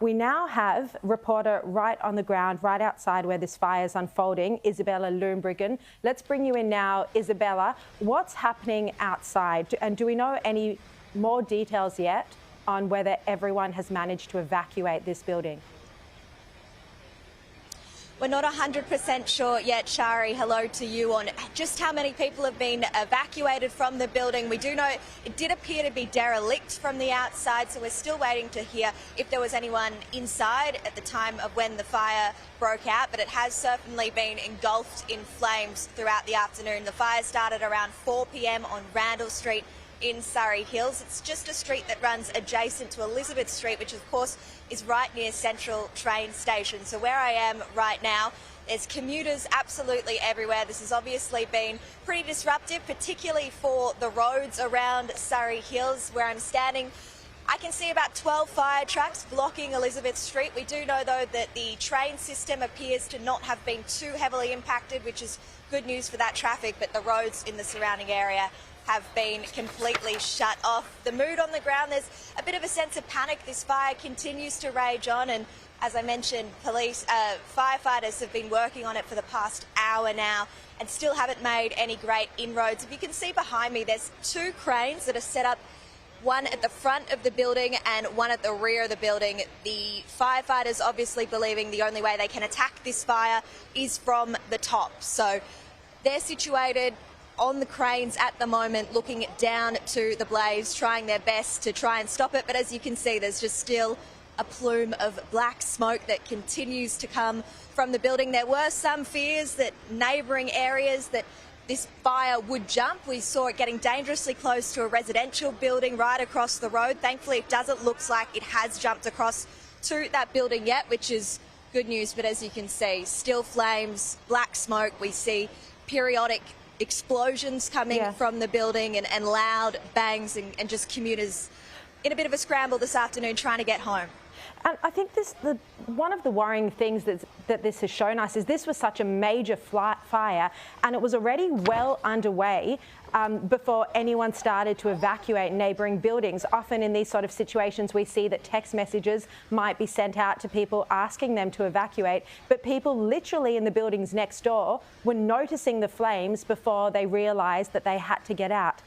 We now have reporter right on the ground, right outside where this fire is unfolding, Isabella Leembruggen. Let's bring you in now, Isabella. What's happening outside? And do we know any more details yet on whether everyone has managed to evacuate this building? We're not 100% sure yet, Sharri. Hello to you on just how many people have been evacuated from the building. We do know it did appear to be derelict from the outside, so we're still waiting to hear if there was anyone inside at the time of when the fire broke out, but it has certainly been engulfed in flames throughout the afternoon. The fire started around 4 p.m. on Randall Street in Surry Hills. It's just a street that runs adjacent to Elizabeth Street, which of course is right near Central train station. So where I am right now, there's commuters absolutely everywhere. This has obviously been pretty disruptive, particularly for the roads around Surry Hills. Where I'm standing, I can see about 12 fire trucks blocking Elizabeth Street. We do know, though, that the train system appears to not have been too heavily impacted, which is good news for that traffic, but the roads in the surrounding area have been completely shut off. The mood on the ground, there's a bit of a sense of panic. This fire continues to rage on, and as I mentioned, firefighters have been working on it for the past hour now and still haven't made any great inroads. If you can see behind me, there's 2 cranes that are set up, one at the front of the building and one at the rear of the building. The firefighters obviously believing the only way they can attack this fire is from the top. So they're situated on the cranes at the moment, looking down to the blaze, trying their best to try and stop it. But as you can see, there's just still a plume of black smoke that continues to come from the building. There were some fears that neighbouring areas that this fire would jump. We saw it getting dangerously close to a residential building right across the road. Thankfully, it doesn't look like it has jumped across to that building yet, which is good news. But as you can see, still flames, black smoke. We see periodic explosions coming from the building and loud bangs and just commuters in a bit of a scramble this afternoon trying to get home. And I think one of the worrying things that this has shown us is this was such a major fire, and it was already well underway before anyone started to evacuate neighbouring buildings. Often in these sort of situations, we see that text messages might be sent out to people asking them to evacuate, but people literally in the buildings next door were noticing the flames before they realised that they had to get out.